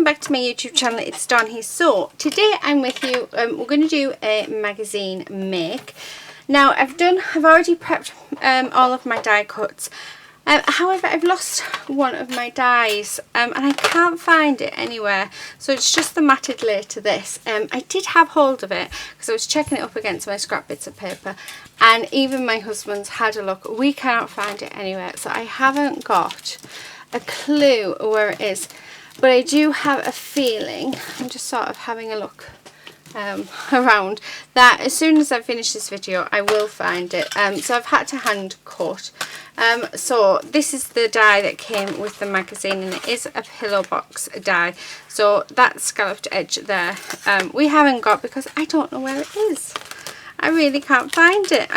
back to my YouTube channel. It's Dawn here. So today I'm with you. We're going to do a magazine make. Now I've already prepped all of my die cuts. However, I've lost one of my dies and I can't find it anywhere. So it's just the matted lay to this. I did have hold of it because I was checking it up against my scrap bits of paper, and even my husband's had a look. We can't find it anywhere, so I haven't got a clue where it is. But I do have a feeling, I'm just sort of having a look around, that as soon as I finish this video I will find it. So I've had to hand cut. So this is the die that came with the magazine, and it is a pillow box die. So that scalloped edge there we haven't got because I don't know where it is. I really can't find it.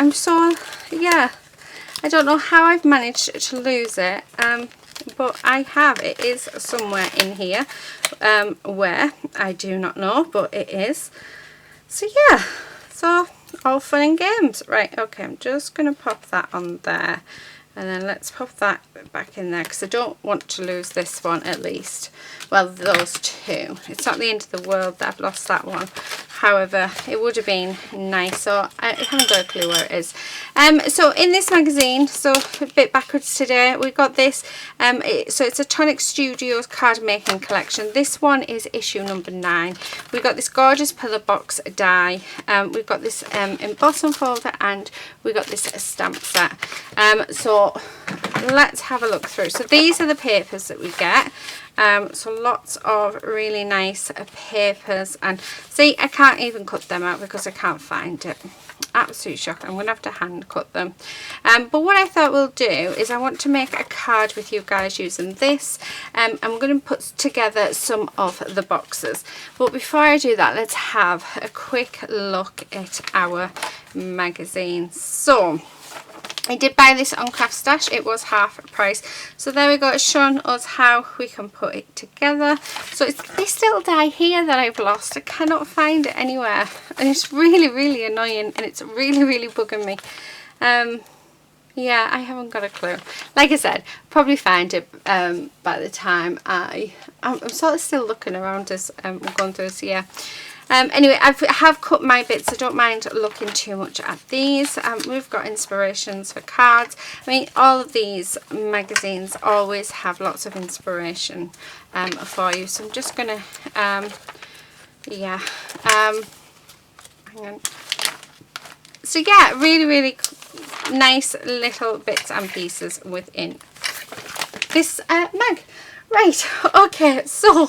Yeah, I don't know how I've managed to lose it. But I have. It is somewhere in here. Where I do not know, but it is. So yeah, so all fun and games. Right, okay, I'm just going to pop that on there, and then let's pop that back in there because I don't want to lose this one at least. Well, those two. It's not the end of the world that I've lost that one. However, it would have been nice. So I haven't got a clue where it is. So in this magazine, so a bit backwards today, we got this. So it's a Tonic Studios card making collection. This one is issue number 9. We got this gorgeous pillar box die. We've got this embossing folder, and we got this stamp set. So let's have a look through. So these are the papers that we get. So lots of really nice papers, and see, I can't even cut them out because I can't find it. Absolute shock. I'm going to have to hand cut them. But what I thought we'll do is I want to make a card with you guys using this. I'm going to put together some of the boxes. But before I do that, let's have a quick look at our magazine. So I did buy this on Craft Stash. It was half price. So there we go. It's showing us how we can put it together. So it's this little die here that I've lost. I cannot find it anywhere. And it's really, really annoying. And it's really, really bugging me. Yeah, I haven't got a clue. Like I said, probably find it by the time I'm sort of still looking around as we're going through this. Yeah. Anyway, I have cut my bits, so don't mind looking too much at these. We've got inspirations for cards. I mean, all of these magazines always have lots of inspiration for you. So I'm just going to, hang on. So yeah, really, really nice little bits and pieces within this mag. Right, okay, so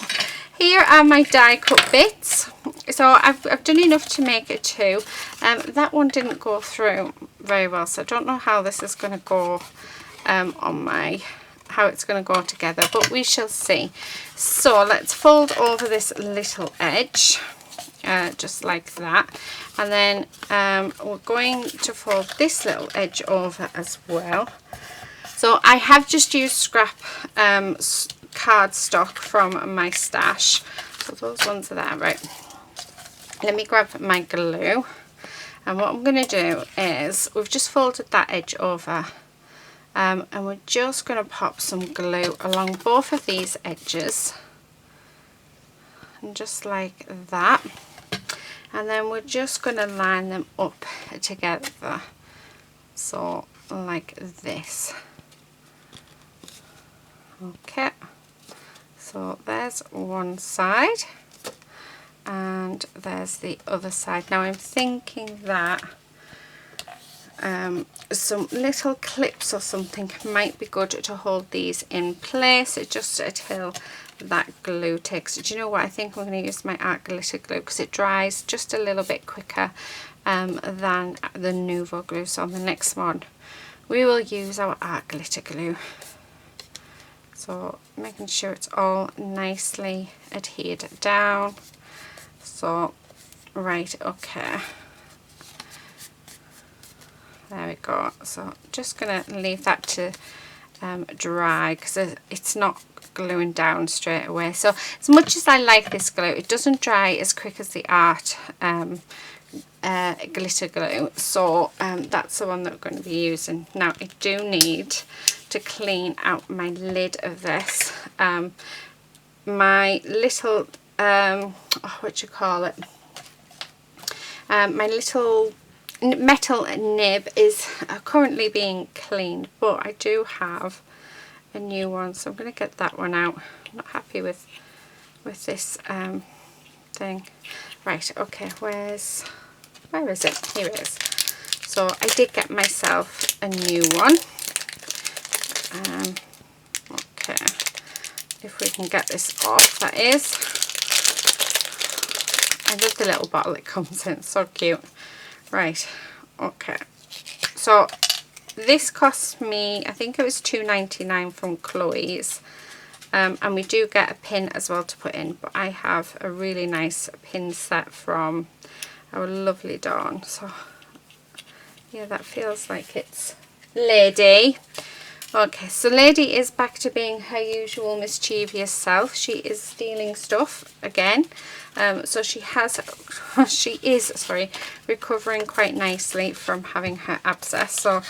here are my die cut bits. So I've done enough to make it 2. That one didn't go through very well, so I don't know how this is going to go how it's going to go together, but we shall see. So let's fold over this little edge, just like that, and then we're going to fold this little edge over as well. So I have just used scrap cardstock from my stash. So those ones are there, right? Let me grab my glue, and what I'm going to do is we've just folded that edge over, and we're just going to pop some glue along both of these edges, and just like that, and then we're just going to line them up together, so like this. Okay, so there's one side. And there's the other side. Now I'm thinking that some little clips or something might be good to hold these in place just until that glue takes. Do you know what? I think I'm going to use my art glitter glue because it dries just a little bit quicker than the Nuvo glue. So on the next one we will use our art glitter glue. So making sure it's all nicely adhered down. So, right, okay, there we go. So just going to leave that to dry because it's not gluing down straight away. So as much as I like this glue, it doesn't dry as quick as the art glitter glue. So that's the one that we're going to be using. Now I do need to clean out my lid of this. my little what you call it, my little metal nib is currently being cleaned, but I do have a new one, so I'm going to get that one out. I'm not happy with this thing. Right, okay, where is it? Here it is. So I did get myself a new one. Okay, if we can get this off, that is. I love the little bottle it comes in, so cute. Right, okay, so this cost me, I think it was $2.99 from Chloe's, and we do get a pin as well to put in, but I have a really nice pin set from our lovely Dawn. So yeah, that feels like it's Lady. Okay, so Lady is back to being her usual mischievous self. She is stealing stuff again. So she is recovering quite nicely from having her abscess. So,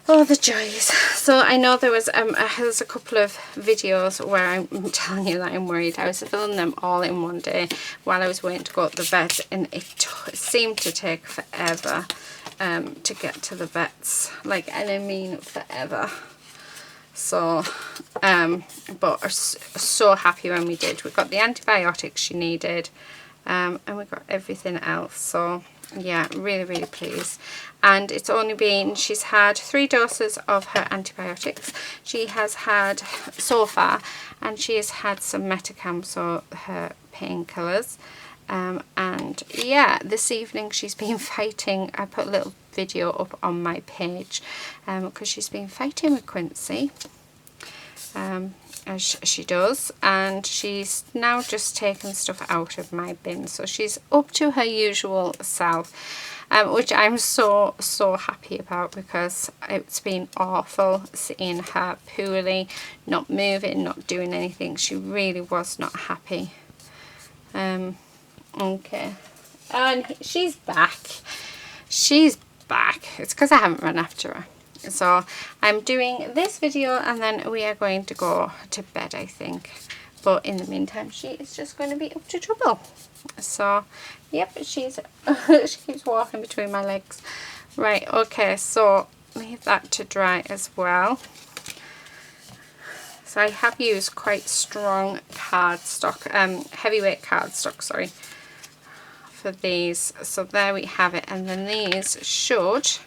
oh, the joys. So I know there's a couple of videos where I'm telling you that I'm worried. I was filming them all in one day while I was waiting to go to the vet, and it seemed to take forever to get to the vets, like, and I mean forever. So but I'm so happy when we did. We got the antibiotics she needed, and we got everything else. So yeah, really pleased. And it's only been, she's had 3 doses of her antibiotics. She has had so far, and she has had some Metacam, so her painkillers. And yeah, this evening she's been fighting. I put a little video up on my page because she's been fighting with Quincy, as she does, and she's now just taken stuff out of my bin, so she's up to her usual self, which I'm so happy about, because it's been awful seeing her poorly, not moving, not doing anything. She really was not happy. Okay, and she's back. She's back. It's because I haven't run after her. So I'm doing this video, and then we are going to go to bed, I think. But in the meantime, she is just going to be up to trouble. So yep, she keeps walking between my legs. Right, okay, so leave that to dry as well. So I have used quite strong cardstock, heavyweight cardstock, sorry, for these. So there we have it, and then these should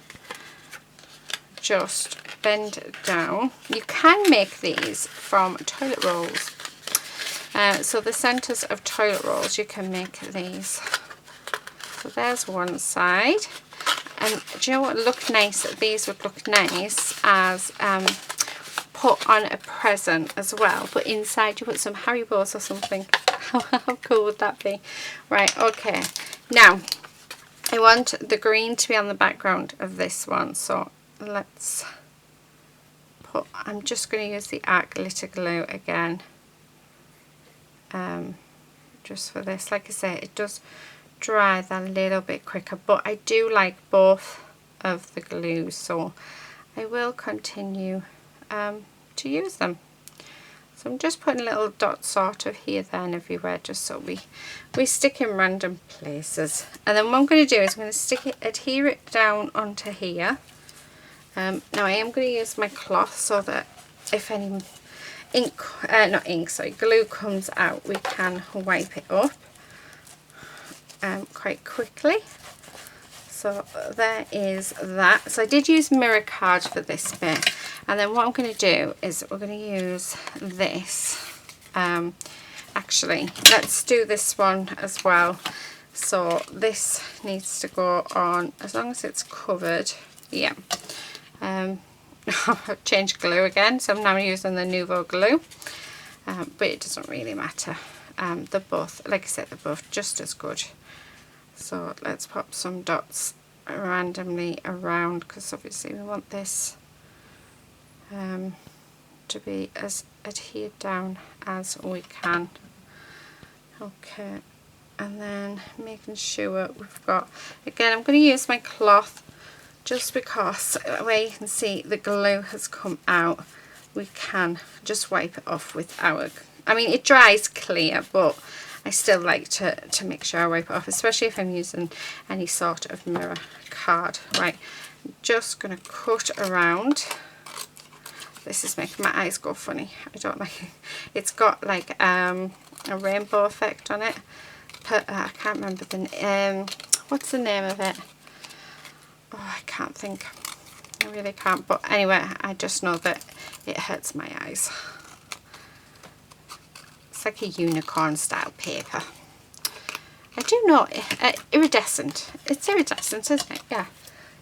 just bend down. You can make these from toilet rolls. So the centres of toilet rolls, you can make these. So there's one side, and do you know what would look nice? These would look nice as put on a present as well, but inside you put some Haribos or something. How cool would that be? Right, okay, now I want the green to be on the background of this one, so let's put, I'm just going to use the arc glitter glue again, just for this. Like I say, it does dry that a little bit quicker, but I do like both of the glues, so I will continue to use them. So I'm just putting little dots sort of here, there and everywhere, just so we stick in random places. And then what I'm going to do is I'm going to stick it, adhere it down onto here. Now I am going to use my cloth so that if any glue comes out, we can wipe it up quite quickly. So there is that. So I did use mirror card for this bit, and then what I'm going to do is we're going to use this. Actually, let's do this one as well. So this needs to go on as long as it's covered. Yeah. I've changed glue again, so I'm now using the Nuvo glue, but it doesn't really matter. They're both, like I said, they're both just as good. So let's pop some dots randomly around, because obviously we want this to be as adhered down as we can. Okay, and then making sure we've got, again I'm going to use my cloth just because where you can see the glue has come out, we can just wipe it off with our I mean, it dries clear, but I still like to make sure I wipe it off, especially if I'm using any sort of mirror card. Right, I'm just going to cut around. This is making my eyes go funny. I don't like it. It's got like a rainbow effect on it. But I can't remember the what's the name of it? Oh, I can't think. I really can't. But anyway, I just know that it hurts my eyes. It's like a unicorn style paper. I do know iridescent. It's iridescent, isn't it? Yeah,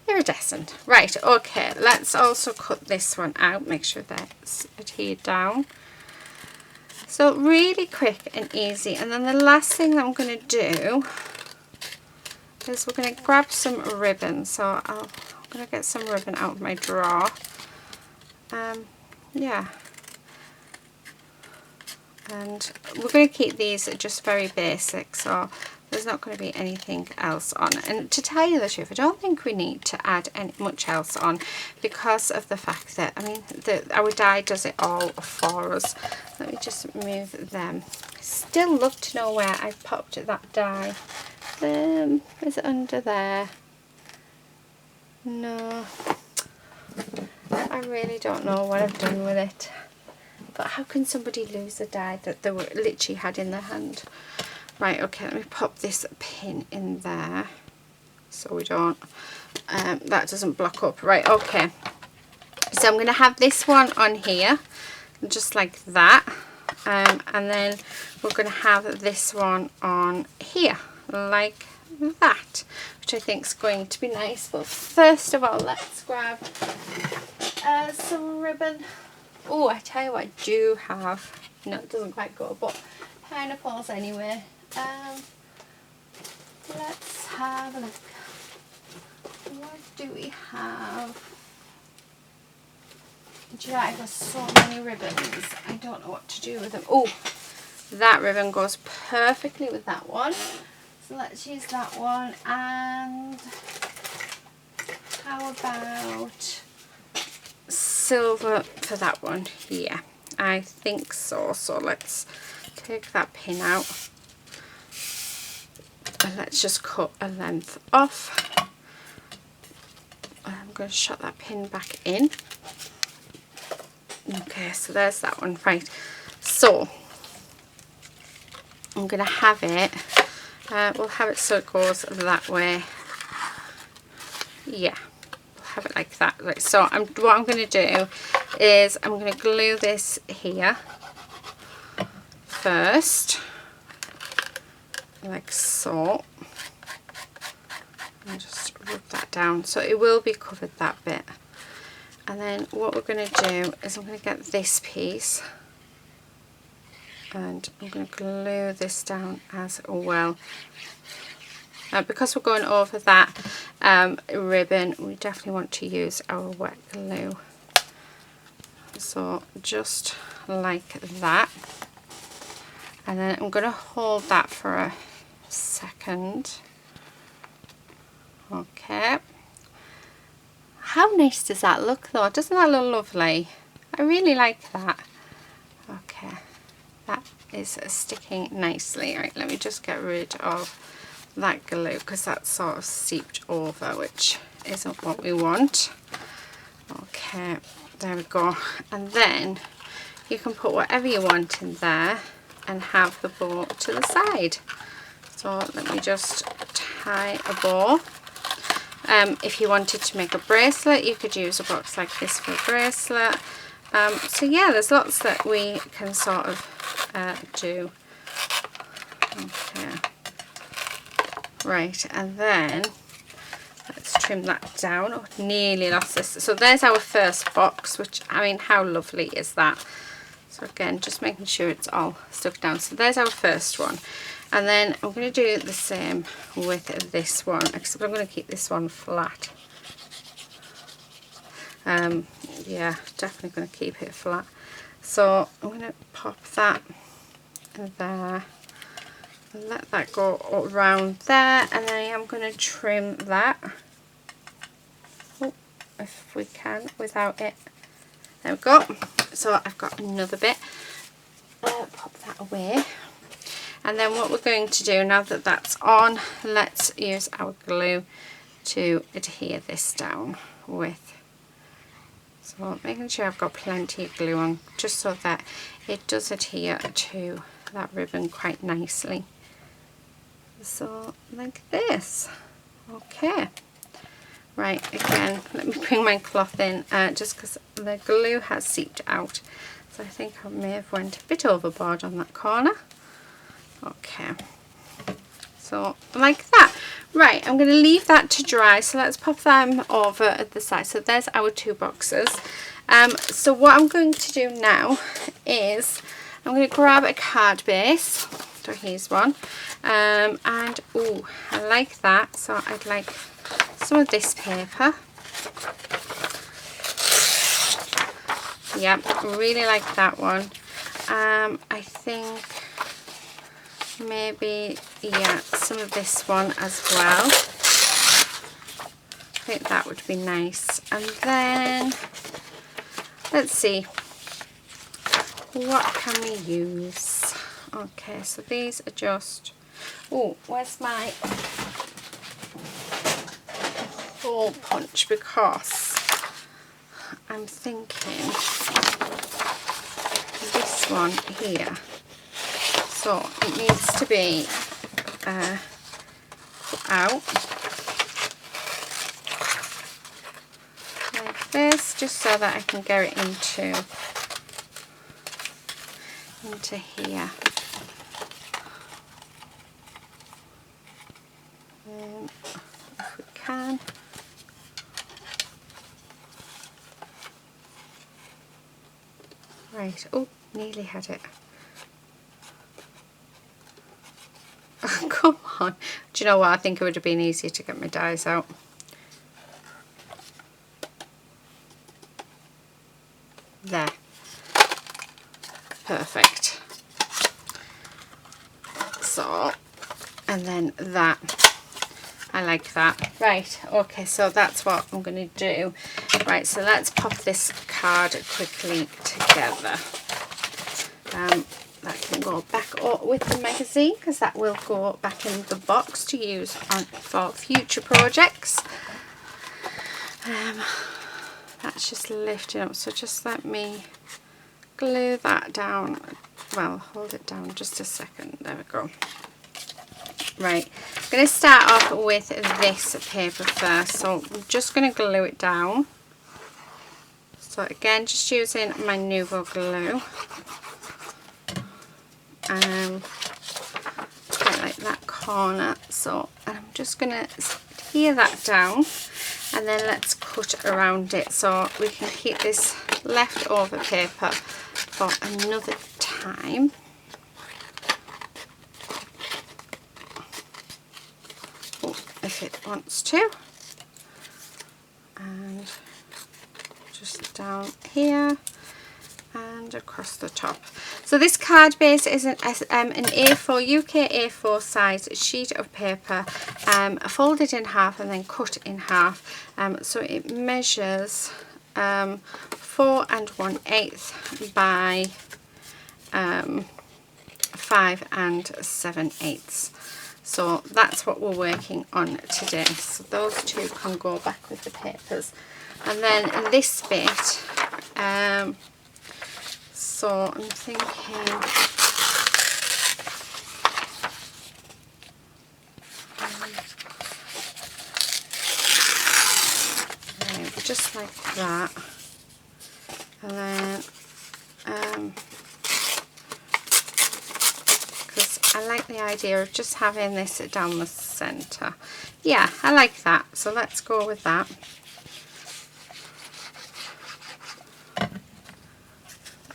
iridescent. Right, okay, let's also cut this one out. Make sure that's adhered down. So really quick and easy. And then the last thing that I'm going to do is we're going to grab some ribbon. So I'm going to get some ribbon out of my drawer. Yeah. And we're going to keep these just very basic, so there's not going to be anything else on. And to tell you the truth, I don't think we need to add much else on, because of the fact that, I mean, our die does it all for us. Let me just move them. Still love to know where I popped that die. Is it under there? No. I really don't know what I've done with it. But how can somebody lose a die that they literally had in their hand? Right, okay, let me pop this pin in there so we don't, that doesn't block up. Right, okay. So I'm going to have this one on here, just like that. And then we're going to have this one on here, like that, which I think is going to be nice. But first of all, let's grab some ribbon. Oh, I tell you what I do have. No, it doesn't quite go, but pineapples anyway. Let's have a look. What do we have? Do you know, I've got so many ribbons. I don't know what to do with them. Oh, that ribbon goes perfectly with that one. So let's use that one. And how about silver for that one here? I think so. So let's take that pin out and let's just cut a length off. I'm going to shut that pin back in. Okay, so there's that one. Right, so I'm going to have it, we'll have it so it goes that way. Yeah, have it like that. Right, so what I'm going to do is I'm going to glue this here first, like so, and just rub that down so it will be covered that bit. And then what we're going to do is I'm going to get this piece and I'm going to glue this down as well. Because we're going over that ribbon, we definitely want to use our wet glue. So just like that. And then I'm going to hold that for a second. Okay. How nice does that look though? Doesn't that look lovely? I really like that. Okay. That is sticking nicely. Right, let me just get rid of that glue because that's sort of seeped over, which isn't what we want. Okay, there we go. And then you can put whatever you want in there and have the bow to the side. So let me just tie a bow. If you wanted to make a bracelet, you could use a box like this for a bracelet. So yeah, there's lots that we can sort of do. Okay. Right, and then let's trim that down. Oh, nearly lost this. So there's our first box, which, I mean, how lovely is that? So again, just making sure it's all stuck down. So there's our first one. And then I'm going to do the same with this one, except I'm going to keep this one flat. Yeah, definitely going to keep it flat. So I'm going to pop that in there. Let that go around there, and then I'm going to trim that, oh, if we can, without it. There we go. So I've got another bit. Pop that away. And then what we're going to do, now that that's on, let's use our glue to adhere this down with. So making sure I've got plenty of glue on, just so that it does adhere to that ribbon quite nicely. So like this. Okay. Right, again, let me bring my cloth in, just because the glue has seeped out. So I think I may have went a bit overboard on that corner. Okay. So like that. Right, I'm going to leave that to dry. So let's pop them over at the side. So there's our 2 boxes. So what I'm going to do now is I'm going to grab a card base. So here's one. And oh, I like that. So I'd like some of this paper. Yep, really like that one. I think maybe, yeah, some of this one as well. I think that would be nice. And then let's see, what can we use? Okay, so these are just, oh, where's my hole punch, because I'm thinking this one here, so it needs to be put out like this, just so that I can get it into here. If we can. Right, oh, nearly had it. Oh, come on. Do you know what? I think it would have been easier to get my dies out. There. Perfect. So, and then that. I like that. Right, okay, so that's what I'm going to do. Right, so let's pop this card quickly together. That can go back up with the magazine, because that will go back in the box to use for future projects. That's just lifting up, so just let me glue that down. Well, hold it down just a second. There we go. Right, I'm going to start off with this paper first, so I'm just going to glue it down. So again, just using my Nuvo glue. Quite like that corner, so I'm just going to adhere that down, and then let's cut around it so we can keep this leftover paper for another time. If it wants to, and just down here and across the top. So this card base is an A4 UK A4 size sheet of paper, folded in half and then cut in half. So it measures 4 1/8 by 5 7/8. So that's what we're working on today. So those two can go back with the papers. And then this bit, so I'm thinking, just like that. And then, I like the idea of just having this down the centre. Yeah, I like that. So let's go with that.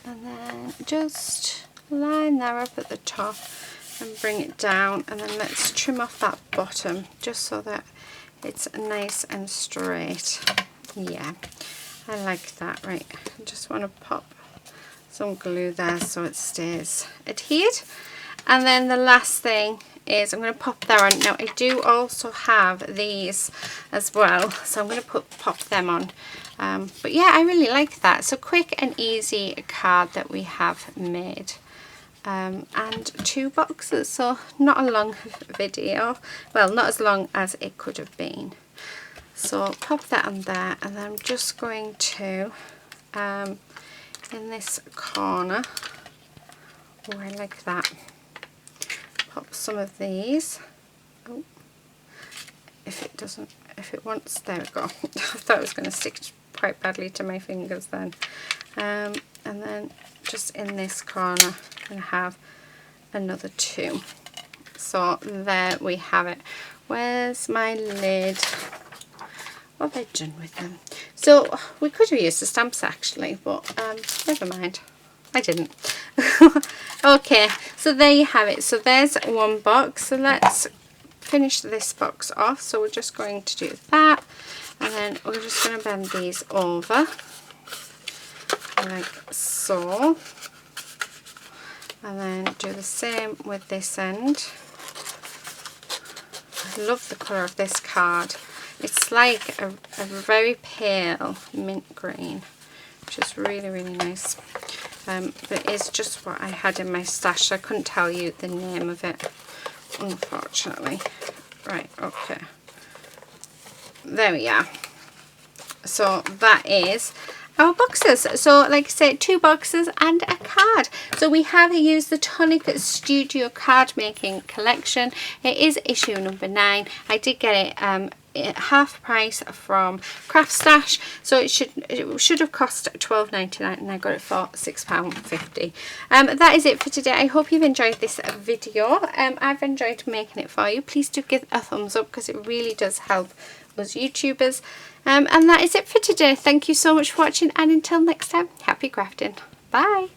And then just line that up at the top and bring it down. And then let's trim off that bottom just so that it's nice and straight. Yeah, I like that. Right, I just want to pop some glue there so it stays adhered. And then the last thing is I'm going to pop that on. Now I do also have these as well, so I'm going to pop them on. But yeah, I really like that. So quick and easy card that we have made. and 2 boxes. So not a long video, well, not as long as it could have been. So pop that on there, and then I'm just going to in this corner, right like that, pop some of these. Oh, if it wants, there we go. I thought it was going to stick quite badly to my fingers then. And then just in this corner I'm going to have another 2. So there we have it. Where's my lid? What have I done with them? So we could have used the stamps actually, but never mind, I didn't. Okay, so there you have it. So there's one box. So let's finish this box off. So we're just going to do that, and then we're just going to bend these over like so, and then do the same with this end. I love the colour of this card. It's like a very pale mint green, which is really, really nice. But it is just what I had in my stash. I couldn't tell you the name of it, unfortunately. Right, okay. There we are. So that is our boxes. So like I said, 2 boxes and a card. So we have used the Tonic Studio card making collection. It is issue number 9. I did get it at half price from Craft Stash, so it should have cost £12.99 and I got it for £6.50. That is it for today. I hope you've enjoyed this video. I've enjoyed making it for you. Please do give a thumbs up because it really does help us YouTubers. And that is it for today. Thank you so much for watching, and until next time, happy crafting. Bye.